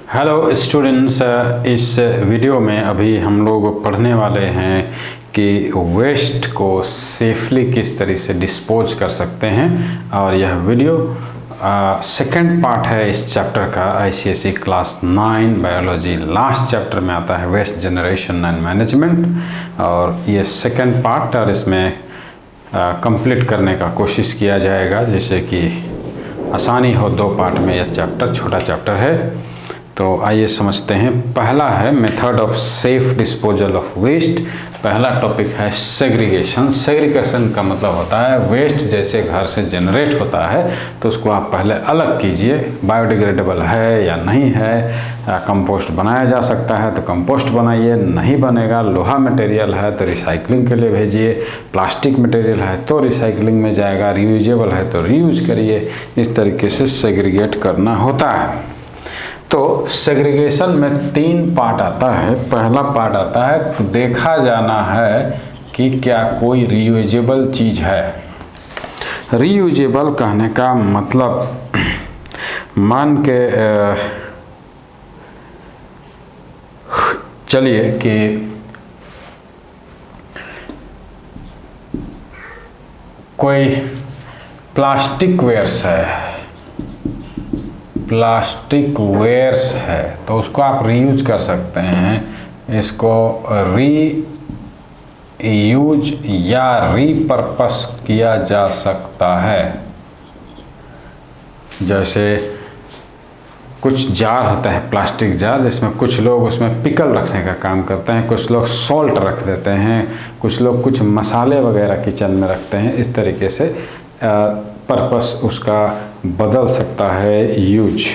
Hello students, इस video में अभी हम लोग पढ़ने वाले हैं कि वेस्ट को सेफली किस तरीके से डिस्पोज कर सकते हैं। और यह वीडियो सेकंड पार्ट है इस चैप्टर का। ICSE class 9 biology last chapter में आता है वेस्ट जनरेशन एंड मैनेजमेंट, और ये सेकंड पार्ट और इसमें कंप्लीट करने का कोशिश किया जाएगा जिससे कि आसानी हो। 2 पार्ट में यह चैप्टर छोटा चैप्टर है। तो आइए समझते हैं। पहला है method of safe disposal of waste. पहला टॉपिक है सेग्रीगेशन। सेग्रीगेशन का मतलब होता है वेस्ट जैसे घर से जनरेट होता है तो उसको आप पहले अलग कीजिए, बायोडिग्रेडेबल है या नहीं है। कंपोस्ट बनाया जा सकता है तो कंपोस्ट बनाइए, नहीं बनेगा लोहा मटेरियल है तो रिसाइकलिंग के लिए भेजिए, प्लास्टिक मटेरियल है तो रिसाइकलिंग में जाएगा, रीयूजेबल है तो रीयूज करिए। इस तरीके से सेग्रीगेट करना होता है। तो सेग्रीगेशन में 3 पार्ट आता है। पहला पार्ट आता है देखा जाना है कि क्या कोई रीयूजेबल चीज़ है। रीयूजेबल कहने का मतलब मान के चलिए कि कोई प्लास्टिक वेयर्स है, प्लास्टिक वेयर्स है तो उसको आप रीयूज कर सकते हैं। इसको रीयूज या रीपर्पस किया जा सकता है। जैसे कुछ जार होता है, प्लास्टिक जार, जिसमें कुछ लोग उसमें पिकल रखने का काम करते हैं, कुछ लोग सॉल्ट रख देते हैं, कुछ लोग कुछ मसाले वगैरह किचन में रखते हैं। इस तरीके से पर्पस उसका बदल सकता है यूज।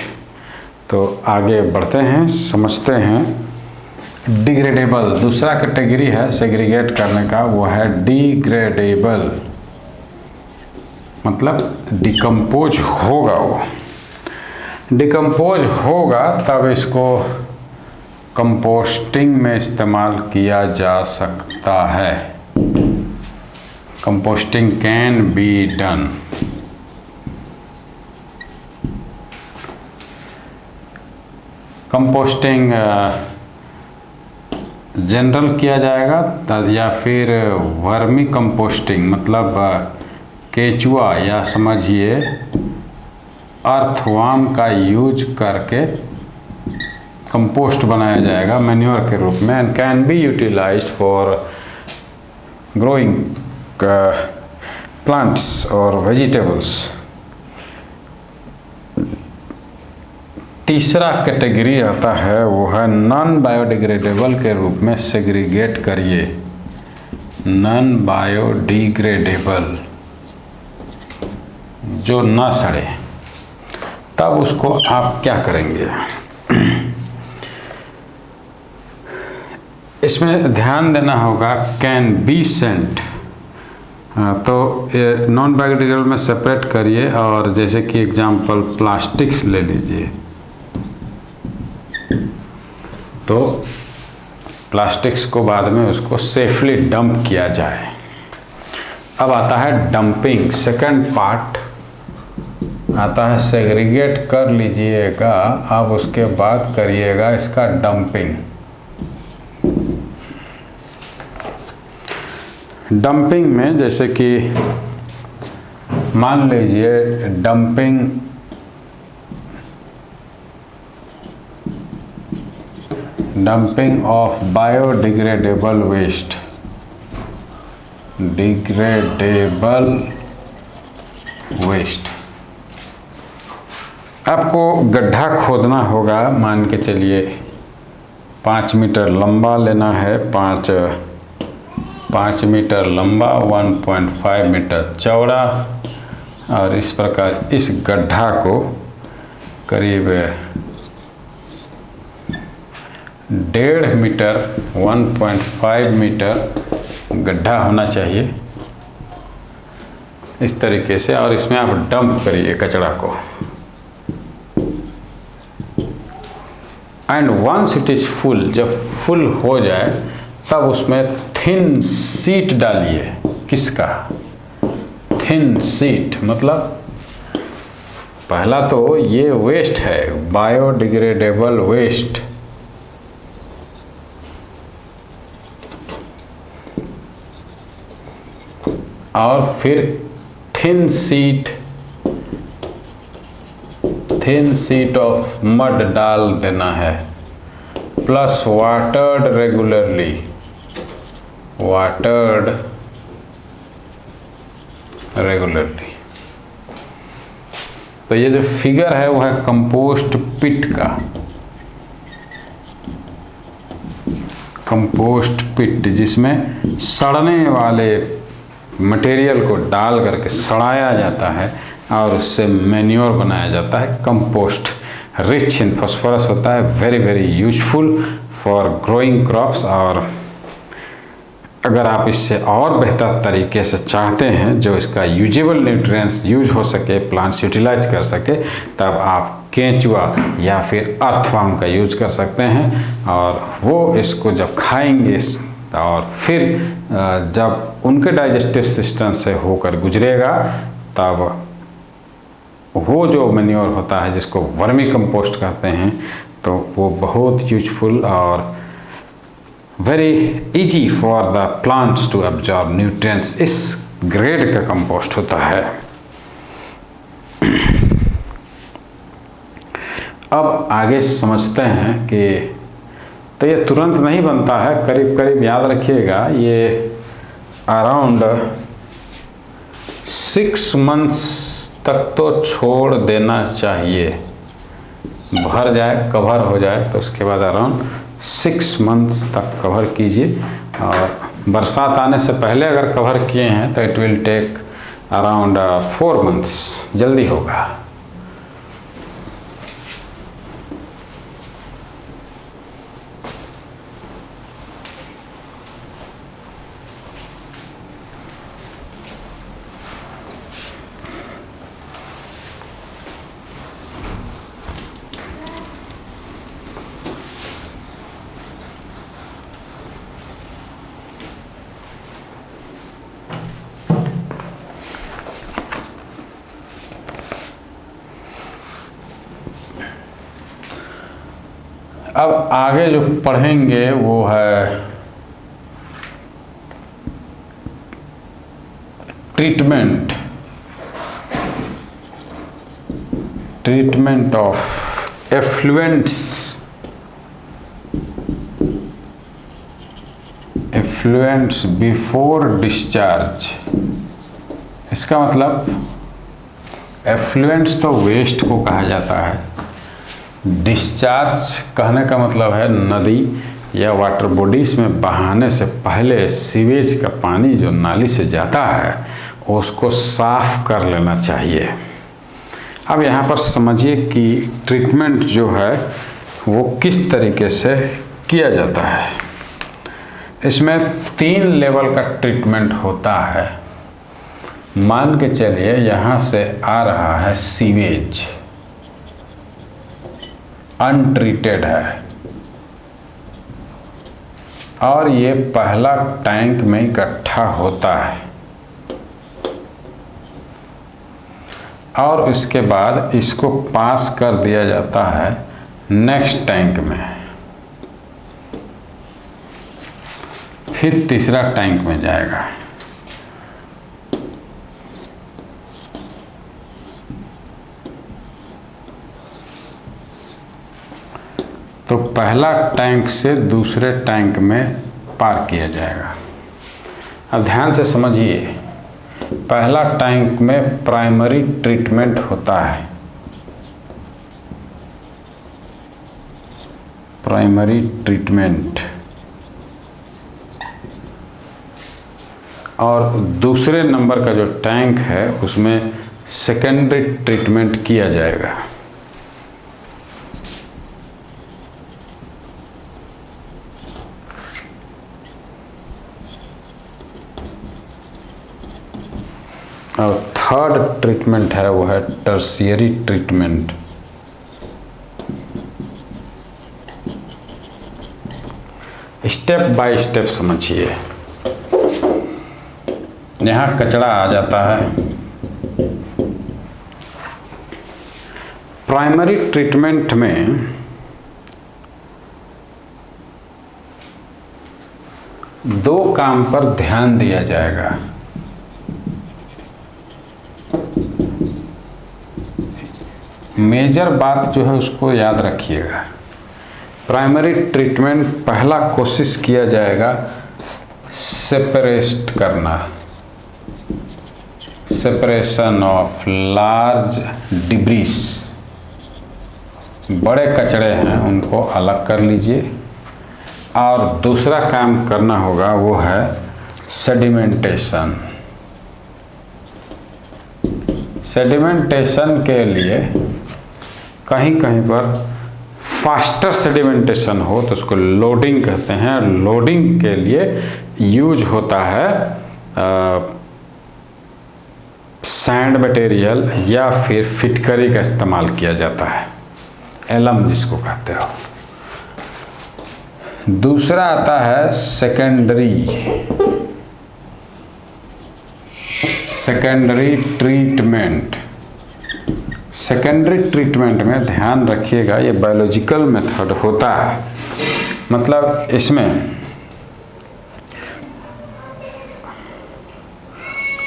तो आगे बढ़ते हैं, समझते हैं। डिग्रेडेबल दूसरा कैटेगरी है सेग्रीगेट करने का, वो है डिग्रेडेबल, मतलब डिकम्पोज होगा। वो डिकम्पोज होगा तब इसको कंपोस्टिंग में इस्तेमाल किया जा सकता है। Composting can be done. Composting general किया जाएगा या फिर वर्मी कंपोस्टिंग, मतलब केचुआ या समझिए अर्थवार्म का यूज करके कंपोस्ट बनाया जाएगा मैन्योर के रूप में, and can be utilised for growing plants और वेजिटेबल्स। तीसरा कैटेगरी आता है वो है नॉन बायोडिग्रेडेबल के रूप में सेग्रीगेट करिए। नॉन बायोडिग्रेडेबल जो ना सड़े, तब उसको आप क्या करेंगे। इसमें ध्यान देना होगा कैन बी सेंट। तो नॉन बायोडिग्रेडेबल में सेपरेट करिए, और जैसे कि एग्जांपल प्लास्टिक्स ले लीजिए, तो प्लास्टिक्स को बाद में उसको सेफली डंप किया जाए। अब आता है डंपिंग। सेकंड पार्ट आता है सेग्रीगेट कर लीजिएगा, अब उसके बाद करिएगा इसका डंपिंग। डंपिंग में जैसे कि मान लीजिए dumping of biodegradable waste, degradable waste. आपको गड्ढा खोदना होगा, मान के चलिए 5 मीटर लंबा लेना है, 5 मीटर लंबा, 1.5 मीटर चौड़ा, और इस प्रकार इस गड्ढा को करीब 1.5 मीटर 1.5 मीटर गड्ढा होना चाहिए इस तरीके से, और इसमें आप डंप करिए कचरा को। And once it is full, जब फुल हो जाए तब उसमें थिन शीट डालिए। किसका? थिन शीट, मतलब पहला तो ये वेस्ट है, बायोडिग्रेडेबल वेस्ट, और फिर थिन शीट ऑफ मड डाल देना है, प्लस वाटर्ड रेगुलरली। तो ये जो फिगर है वो है कंपोस्ट पिट का, कंपोस्ट पिट, जिसमें सड़ने वाले मटेरियल को डाल करके सड़ाया जाता है और उससे मैन्योर बनाया जाता है। कंपोस्ट रिच इन फॉस्फोरस होता है, very very useful for growing crops. और अगर आप इससे और बेहतर तरीके से चाहते हैं जो इसका यूजेबल न्यूट्रिएंट्स यूज हो सके, प्लांट्स यूटिलाइज कर सके, तब आप केंचुआ या फिर अर्थवर्म का यूज कर सकते हैं। और वो इसको जब खाएंगे और फिर जब उनके डाइजेस्टिव सिस्टम से होकर गुजरेगा, तब वो जो मैन्योर होता है जिसको वर्मी कंपोस्ट कहते हैं, तो वो बहुत यूजफुल और very easy for the plants to absorb nutrients, इस ग्रेड का कंपोस्ट होता है। अब आगे समझते हैं कि तो ये तुरंत नहीं बनता है, करीब करीब याद रखिएगा ये अराउंड 6 मंथ्स तक तो छोड़ देना चाहिए, भर जाए, कवर हो जाए, तो उसके बाद अराउंड 6 मंथ्स तक कवर कीजिए। और बरसात आने से पहले अगर कवर किए हैं तो it will take around 4 months, जल्दी होगा। अब आगे जो पढ़ेंगे वो है treatment of effluents before discharge. इसका मतलब एफ्लुएंट्स तो वेस्ट को कहा जाता है, डिस्चार्ज कहने का मतलब है नदी या वाटर बॉडीज में बहाने से पहले सीवेज का पानी जो नाली से जाता है उसको साफ कर लेना चाहिए। अब यहाँ पर समझिए कि ट्रीटमेंट जो है वो किस तरीके से किया जाता है। इसमें 3 लेवल का ट्रीटमेंट होता है। मान के चलिए यहाँ से आ रहा है सीवेज, अनट्रीटेड है, और ये पहला टैंक में इकट्ठा होता है, और इसके बाद इसको पास कर दिया जाता है नेक्स्ट टैंक में, फिर तीसरा टैंक में जाएगा। तो पहला टैंक से दूसरे टैंक में पार किया जाएगा। अब ध्यान से समझिए, पहला टैंक में प्राइमरी ट्रीटमेंट होता है, प्राइमरी ट्रीटमेंट, और दूसरे नंबर का जो टैंक है उसमें सेकेंडरी ट्रीटमेंट किया जाएगा। और थर्ड ट्रीटमेंट है वो है tertiary treatment. Step by step समझिए। यहाँ कचरा आ जाता है, प्राइमरी ट्रीटमेंट में दो काम पर ध्यान दिया जाएगा। मेजर बात जो है उसको याद रखिएगा। प्राइमरी ट्रीटमेंट पहला कोशिश किया जाएगा सेपरेट करना, सेपरेशन ऑफ लार्ज डिब्रीज, बड़े कचरे हैं उनको अलग कर लीजिए। और दूसरा काम करना होगा वो है सेडिमेंटेशन। सेडिमेंटेशन के लिए कहीं कहीं पर फास्टर सेडिमेंटेशन हो तो उसको लोडिंग कहते हैं। लोडिंग के लिए यूज होता है सैंड मटेरियल या फिर फिटकरी का इस्तेमाल किया जाता है, एलम जिसको कहते हो। दूसरा आता है सेकेंडरी ट्रीटमेंट। सेकेंडरी ट्रीटमेंट में ध्यान रखिएगा ये बायोलॉजिकल मेथड होता है। मतलब इसमें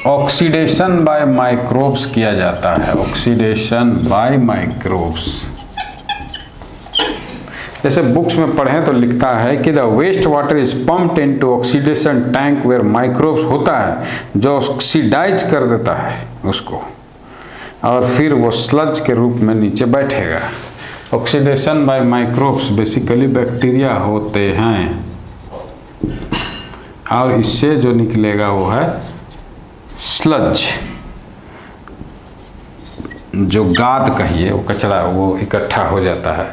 ऑक्सीडेशन बाय माइक्रोब्स किया जाता है। ऑक्सीडेशन बाय माइक्रोब्स, जैसे बुक्स में पढ़ें तो लिखता है कि the waste water is pumped into oxidation tank where microbes होता है जो ऑक्सीडाइज कर देता है उसको, और फिर वो स्लज के रूप में नीचे बैठेगा। Oxidation by microbes basically bacteria होते हैं, और इससे जो निकलेगा वो है स्लज, जो गाद कहिए, वो कचरा वो इकट्ठा हो जाता है।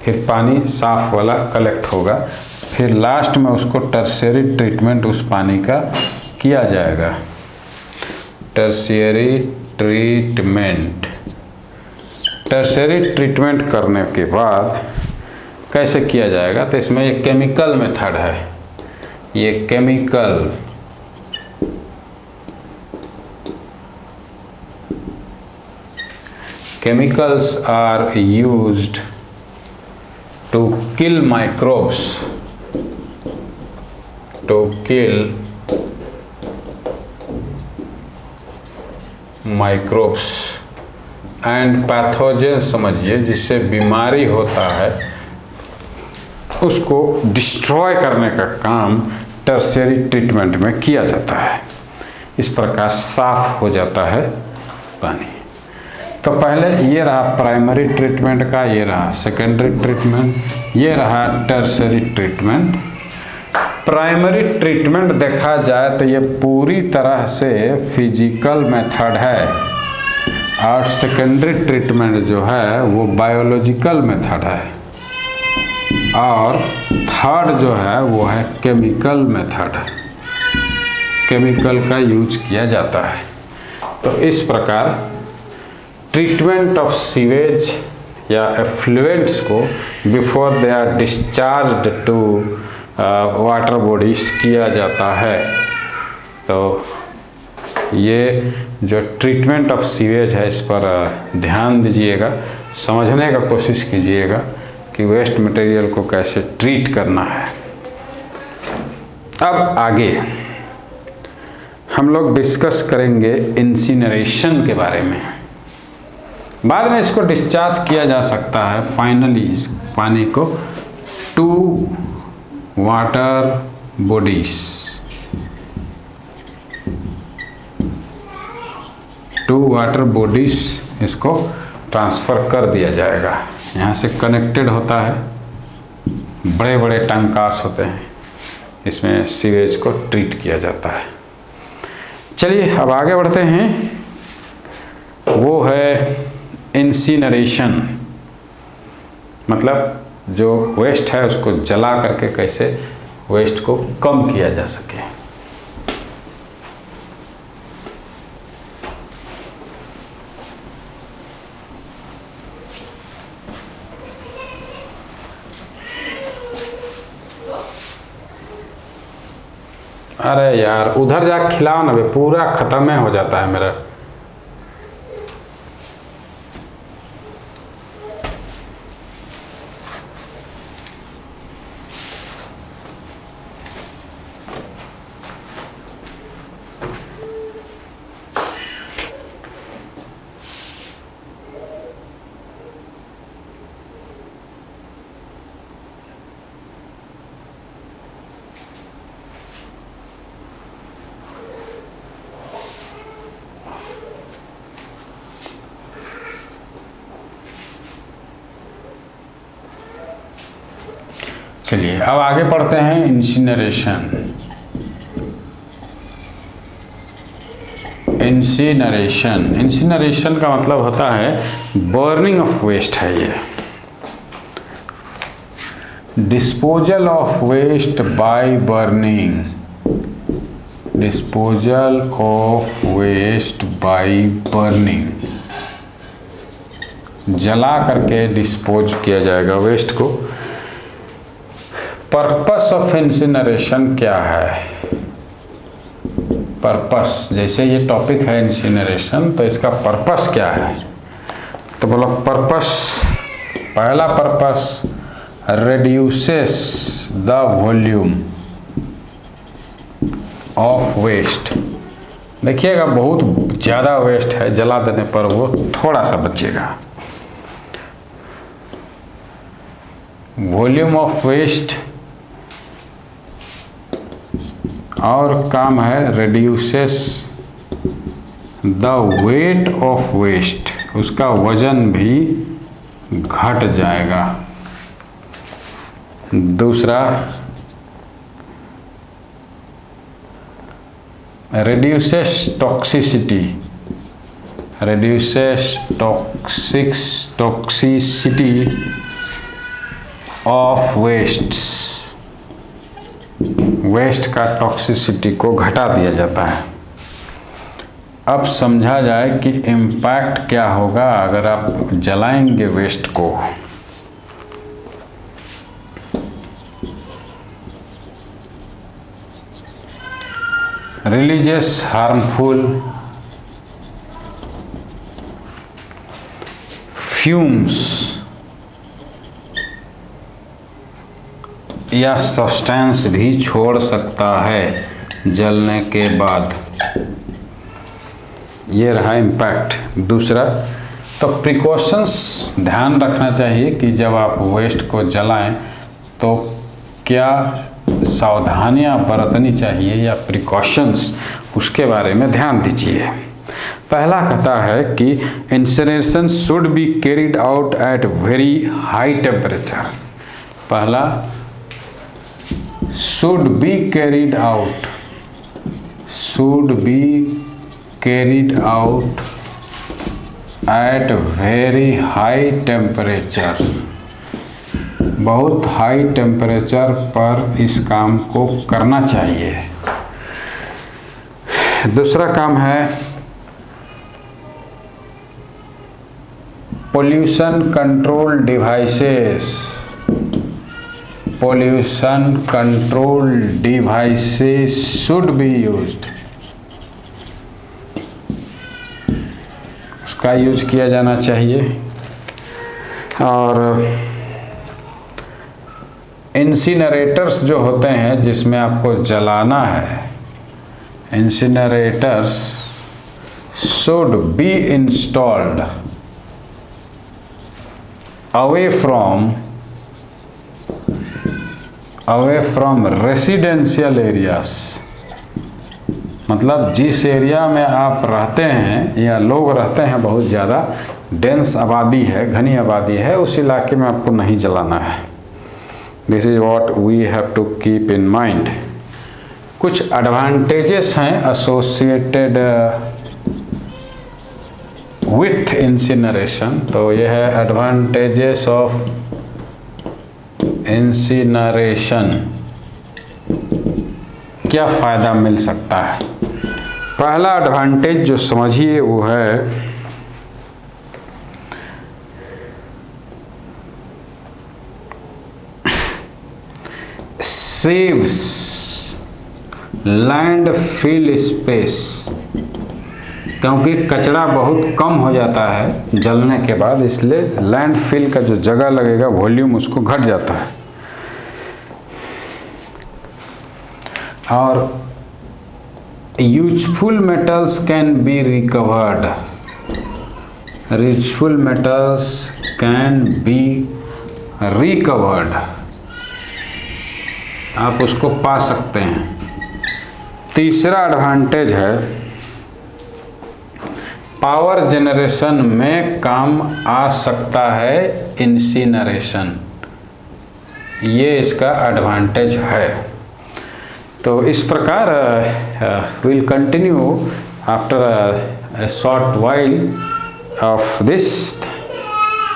फिर पानी साफ वाला कलेक्ट होगा, फिर लास्ट में उसको टर्शियरी ट्रीटमेंट उस पानी का किया जाएगा। टर्शियरी ट्रीटमेंट, टर्शियरी ट्रीटमेंट करने के बाद कैसे किया जाएगा, तो इसमें ये केमिकल मेथड है। ये chemicals are used to kill microbes, to kill microbes and pathogen, समझिए जिससे बीमारी होता है उसको डिस्ट्रॉय करने का काम टर्शियरी ट्रीटमेंट में किया जाता है। इस प्रकार साफ हो जाता है पानी। तो पहले ये रहा प्राइमरी ट्रीटमेंट का, ये रहा सेकेंडरी ट्रीटमेंट, ये रहा टर्शियरी ट्रीटमेंट। प्राइमरी ट्रीटमेंट देखा जाए तो ये पूरी तरह से फिजिकल मेथड है, और सेकेंडरी ट्रीटमेंट जो है वो बायोलॉजिकल मेथड है, और थर्ड जो है वो है केमिकल मेथड। केमिकल का यूज किया जाता है। तो इस प्रकार ट्रीटमेंट ऑफ सीवेज या एफ्लुएंट्स को before they are discharged to water bodies किया जाता है। तो ये जो ट्रीटमेंट ऑफ सीवेज है इस पर ध्यान दीजिएगा, समझने का कोशिश कीजिएगा कि वेस्ट मटेरियल को कैसे ट्रीट करना है। अब आगे हम लोग डिस्कस करेंगे इंसिनरेशन के बारे में। बाद में इसको डिस्चार्ज किया जा सकता है फाइनली इस पानी को to water bodies, to water bodies इसको ट्रांसफ़र कर दिया जाएगा। यहाँ से कनेक्टेड होता है, बड़े बड़े टंकास होते हैं, इसमें सीवेज को ट्रीट किया जाता है। चलिए अब आगे बढ़ते हैं। वो है इंसिनरेशन, मतलब जो वेस्ट है उसको जला करके कैसे वेस्ट को कम किया जा सके। अरे यार उधर जा खिलाओ ना, पूरा खत्म हो जाता है मेरा। चलिए अब आगे पढ़ते हैं इंसिनरेशन। इंसिनरेशन का मतलब होता है बर्निंग ऑफ वेस्ट है ये। Disposal of waste by burning, disposal of waste by burning, जला करके डिस्पोज किया जाएगा वेस्ट को। पर्पस ऑफ इंसिनरेशन क्या है? पर्पस, जैसे ये टॉपिक है इंसिनरेशन तो इसका पर्पस क्या है? तो बोला पर्पस, पहला purpose reduces the volume of waste। देखिएगा बहुत ज़्यादा वेस्ट है, जला देने पर वो थोड़ा सा बचेगा। वॉल्यूम ऑफ वेस्ट और काम है reduces the weight of waste, उसका वजन भी घट जाएगा। दूसरा reduces toxicity, reduces toxicity of wastes, waste का टॉक्सिसिटी को घटा दिया जाता है। अब समझा जाए कि इम्पैक्ट क्या होगा अगर आप जलाएंगे वेस्ट को। रिलीजियस हार्मफुल फ्यूम्स या सब्सटेंस भी छोड़ सकता है जलने के बाद। ये रहा इम्पैक्ट। दूसरा तो प्रिकॉशंस ध्यान रखना चाहिए कि जब आप वेस्ट को जलाएं तो क्या सावधानियां बरतनी चाहिए या प्रिकॉशंस, उसके बारे में ध्यान दीजिए। पहला कहता है कि incineration should be carried out at very high temperature. पहला should be carried out, should be carried out at very high temperature, बहुत हाई टेम्परेचर पर इस काम को करना चाहिए। दूसरा काम है pollution control devices, pollution control devices should be used, उसका यूज किया जाना चाहिए। और इंसिनरेटर्स जो होते हैं जिसमें आपको जलाना है, incinerators should be installed away from residential areas. मतलब जिस एरिया में आप रहते हैं या लोग रहते हैं, बहुत ज़्यादा डेंस आबादी है, घनी आबादी है, उस इलाके में आपको नहीं जलाना है। This is what we have to keep in mind. कुछ एडवांटेजेस हैं एसोसिएटेड विथ इंसिनरेशन। तो यह है एडवांटेजेस ऑफ इंसिनरेशन, क्या फ़ायदा मिल सकता है। पहला एडवांटेज जो समझिए वो है सेव्स लैंडफिल स्पेस, क्योंकि कचरा बहुत कम हो जाता है जलने के बाद, इसलिए लैंडफिल का जो जगह लगेगा वॉल्यूम उसको घट जाता है। और useful metals can be recovered, useful metals can be recovered, आप उसको पा सकते हैं। तीसरा एडवांटेज है पावर जनरेशन में काम आ सकता है इंसिनरेशन। ये इसका एडवांटेज है। तो इस प्रकार will continue after a short while of this